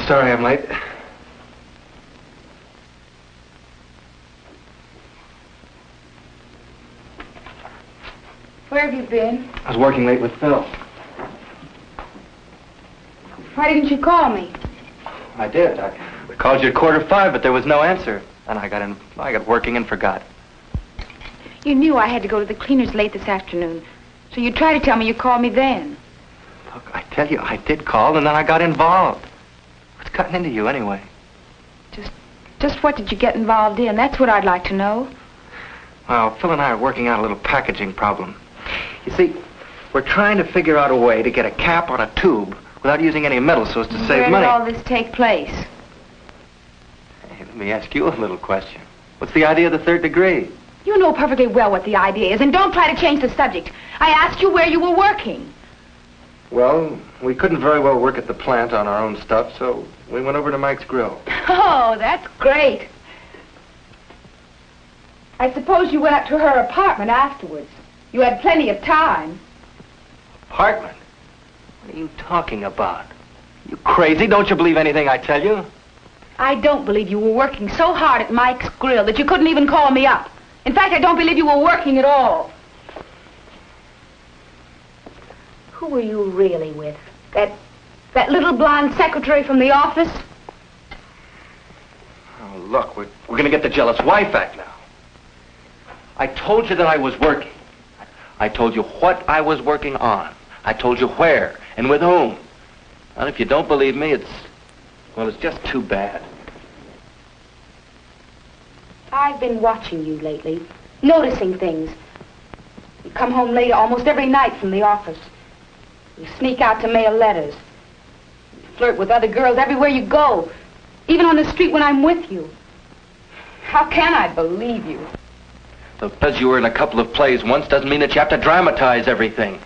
sorry I'm late. Where have you been? I was working late with Phil. Why didn't you call me? I did. I called you at 4:45, but there was no answer. And I got working and forgot. You knew I had to go to the cleaners late this afternoon. So you tried to tell me you called me then. Look, I tell you, I did call, and then I got involved. What's cutting into you anyway? Just what did you get involved in? That's what I'd like to know. Well, Phil and I are working out a little packaging problem. You see, we're trying to figure out a way to get a cap on a tube without using any metal so as to save money. Where did all this take place? Hey, let me ask you a little question. What's the idea of the third degree? You know perfectly well what the idea is, and don't try to change the subject. I asked you where you were working. Well, we couldn't very well work at the plant on our own stuff, so we went over to Mike's Grill. Oh, that's great. I suppose you went up to her apartment afterwards. You had plenty of time. Apartment? What are you talking about? You crazy? Don't you believe anything I tell you? I don't believe you were working so hard at Mike's Grill that you couldn't even call me up. In fact, I don't believe you were working at all. Who were you really with? That little blonde secretary from the office? Oh, look, we're going to get the jealous wife act now. I told you that I was working. I told you what I was working on. I told you where and with whom. And if you don't believe me, it's just too bad. I've been watching you lately, noticing things. You come home late almost every night from the office. You sneak out to mail letters. You flirt with other girls everywhere you go, even on the street when I'm with you. How can I believe you? Because you were in a couple of plays once doesn't mean that you have to dramatize everything.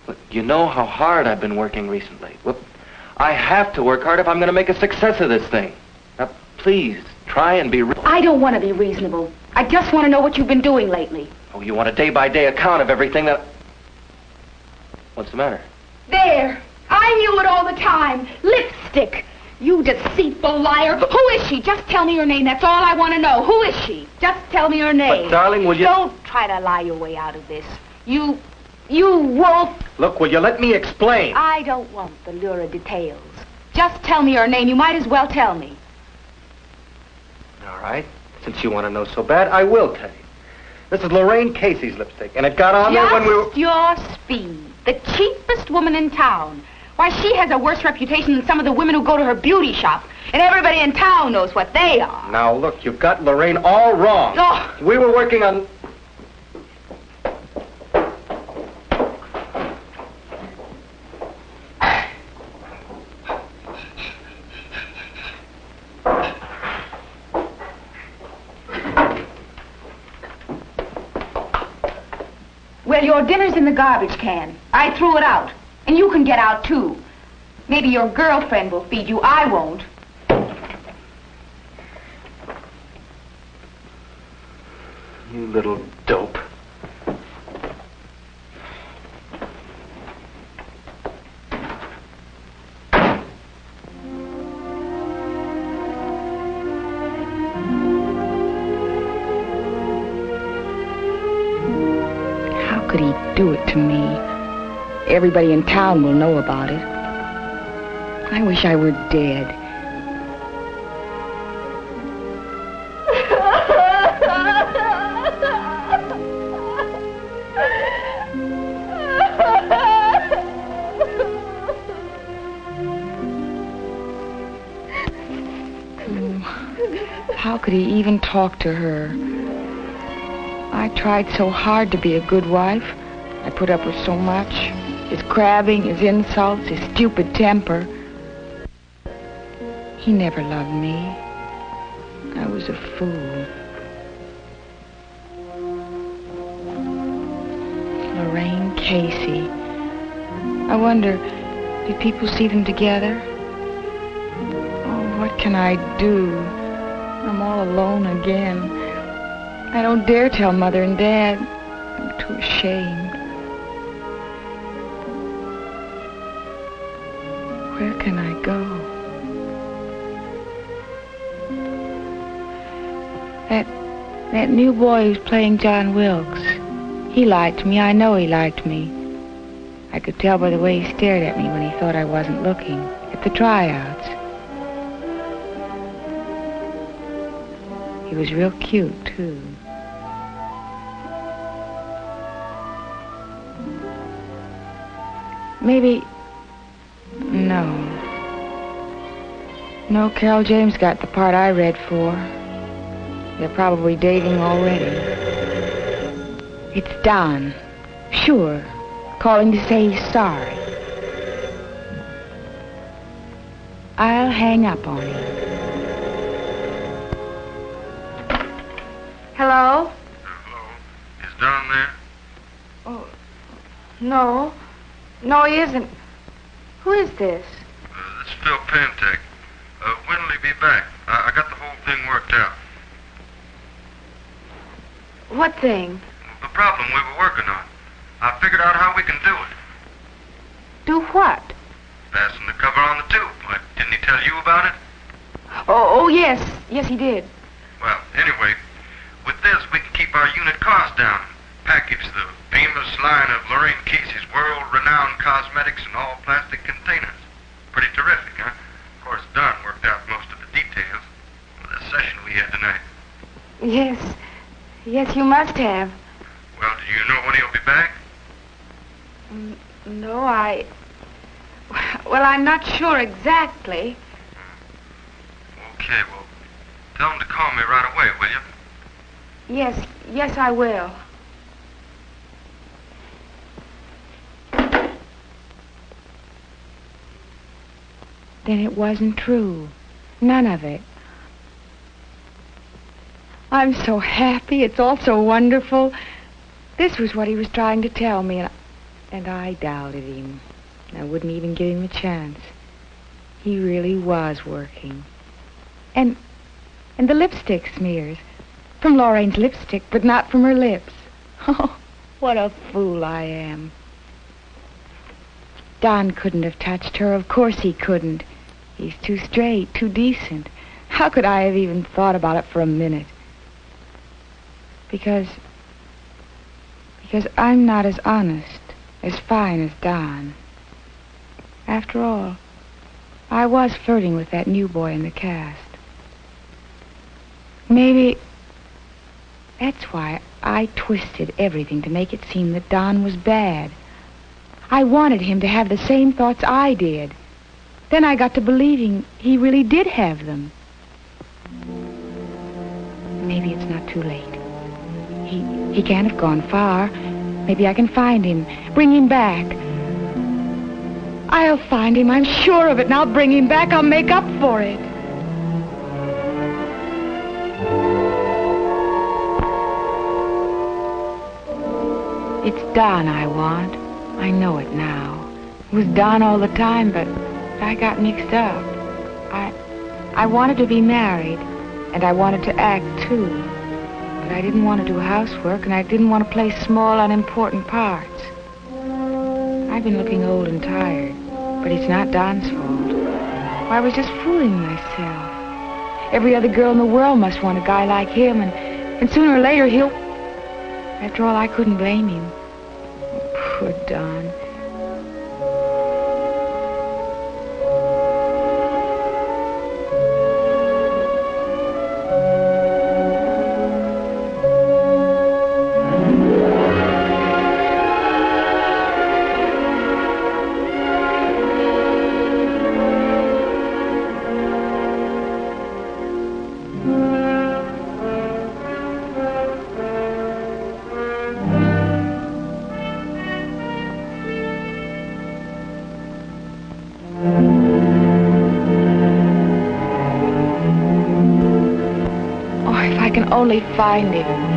Look, you know how hard I've been working recently. Look, I have to work hard if I'm going to make a success of this thing. Now, please, try and be real. I don't want to be reasonable. I just want to know what you've been doing lately. Oh, you want a day-by-day account of everything that... What's the matter? There! I knew it all the time. Lipstick! You deceitful liar. Who is she? Just tell me her name. That's all I want to know. Who is she? Just tell me her name. But, darling, will you... Don't try to lie your way out of this. You wolf. Look, will you let me explain? I don't want the lurid details. Just tell me her name. You might as well tell me. All right. Since you want to know so bad, I will tell you. This is Lorraine Casey's lipstick, and it got on there when we were... Just your speed. The cheapest woman in town. Why, she has a worse reputation than some of the women who go to her beauty shop. And everybody in town knows what they are. Now, look, you've got Lorraine all wrong. Oh. We were working on... Well, your dinner's in the garbage can. I threw it out. And you can get out, too. Maybe your girlfriend will feed you. I won't. You little dope. How could he do it to me? Everybody in town will know about it. I wish I were dead. How could he even talk to her? I tried so hard to be a good wife. I put up with so much. His crabbing, his insults, his stupid temper. He never loved me. I was a fool. Lorraine Casey. I wonder, did people see them together? Oh, what can I do? I'm all alone again. I don't dare tell Mother and Dad. I'm too ashamed. Where can I go? That new boy who's playing John Wilkes. He liked me. I know he liked me. I could tell by the way he stared at me when he thought I wasn't looking. At the tryouts. He was real cute, too. Maybe... No. No, Carol James got the part I read for. They're probably dating already. It's Don. Sure. Calling to say he's sorry. I'll hang up on him. Hello? Hello. Is Don there? Oh, no. No, he isn't. Who is this? This is Phil Pantek. When will he be back? I got the whole thing worked out. What thing? The problem we were working on. I figured out how we can do it. Do what? Fasten the cover on the tube. Didn't he tell you about it? Oh, yes. Yes, he did. Well, anyway, with this we can keep our unit cost down. Package the famous line of Lorraine Casey's world-renowned cosmetics in all plastic containers. Pretty terrific, huh? Of course, Don worked out most of the details of the session we had tonight. Yes. Yes, you must have. Well, do you know when he'll be back? No, Well, I'm not sure exactly. Okay, well, tell him to call me right away, will you? Yes, I will. Then it wasn't true. None of it. I'm so happy. It's all so wonderful. This was what he was trying to tell me, and I doubted him. I wouldn't even give him a chance. He really was working. And the lipstick smears. From Lorraine's lipstick, but not from her lips. Oh, what a fool I am. Don couldn't have touched her. Of course he couldn't. He's too straight, too decent. How could I have even thought about it for a minute? Because I'm not as honest, as fine as Don. After all, I was flirting with that new boy in the cast. Maybe that's why I twisted everything to make it seem that Don was bad. I wanted him to have the same thoughts I did. Then I got to believing he really did have them. Maybe it's not too late. He can't have gone far. Maybe I can find him, bring him back. I'll find him, I'm sure of it, and I'll bring him back. I'll make up for it. It's Don I want. I know it now. It was Don all the time, but I got mixed up. I wanted to be married, and I wanted to act, too. But I didn't want to do housework, and I didn't want to play small, unimportant parts. I've been looking old and tired, but it's not Don's fault. I was just fooling myself. Every other girl in the world must want a guy like him, and sooner or later he'll... After all, I couldn't blame him. Oh, poor Don. Only find him.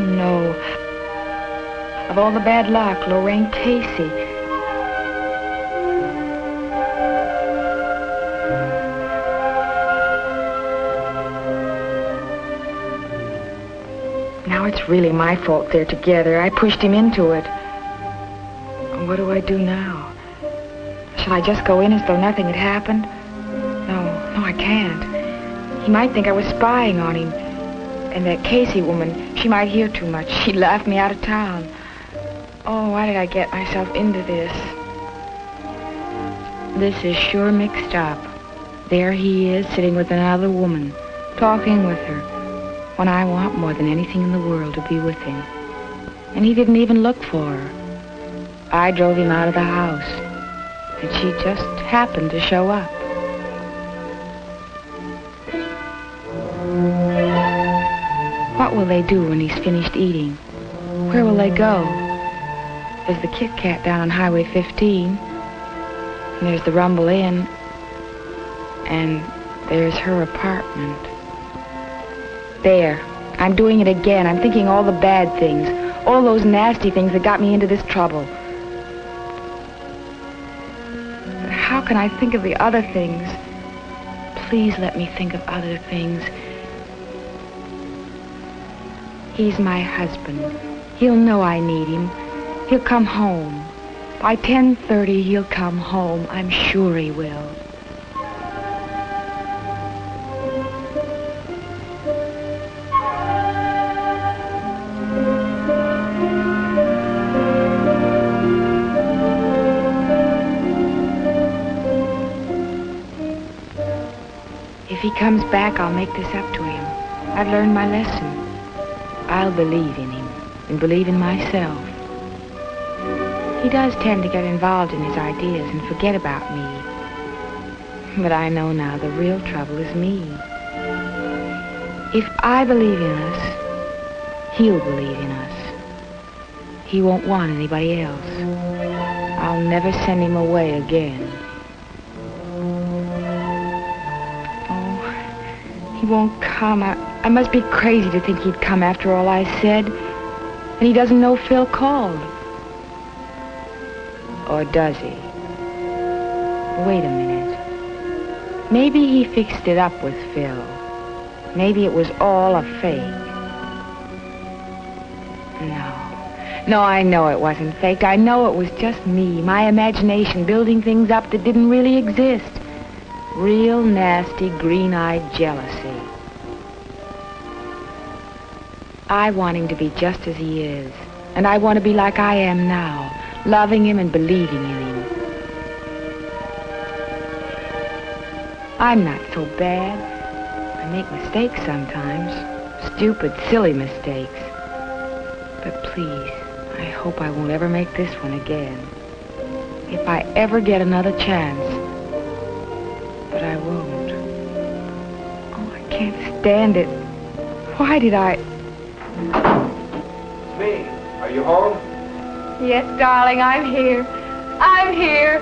no. Of all the bad luck, Lorraine Casey. Now it's really my fault they're together. I pushed him into it. What do I do now? Shall I just go in as though nothing had happened? No, I can't. He might think I was spying on him. And that Casey woman, she might hear too much. She'd laugh me out of town. Oh, why did I get myself into this? This is sure mixed up. There he is, sitting with another woman, talking with her, when I want more than anything in the world to be with him. And he didn't even look for her. I drove him out of the house, and she just happened to show up. What will they do when he's finished eating? Where will they go? There's the Kit Kat down on Highway 15, and there's the Rumble Inn, and there's her apartment. There, I'm doing it again. I'm thinking all the bad things, all those nasty things that got me into this trouble. But how can I think of the other things? Please let me think of other things. He's my husband. He'll know I need him. He'll come home. By 10:30, he'll come home. I'm sure he will. If he comes back, I'll make this up to him. I've learned my lesson. I'll believe in him and believe in myself. He does tend to get involved in his ideas and forget about me. But I know now the real trouble is me. If I believe in us, he'll believe in us. He won't want anybody else. I'll never send him away again. Oh, he won't come. I must be crazy to think he'd come after all I said. And he doesn't know Phil called. Or does he? Wait a minute. Maybe he fixed it up with Phil. Maybe it was all a fake. No, I know it wasn't fake. I know it was just me, my imagination, building things up that didn't really exist. Real nasty, green-eyed jealousy. I want him to be just as he is. And I want to be like I am now, loving him and believing in him. I'm not so bad. I make mistakes sometimes. Stupid, silly mistakes. But please, I hope I won't ever make this one again. If I ever get another chance. But I won't. Oh, I can't stand it. Why did I... It's me. Are you home? Yes, darling, I'm here. I'm here.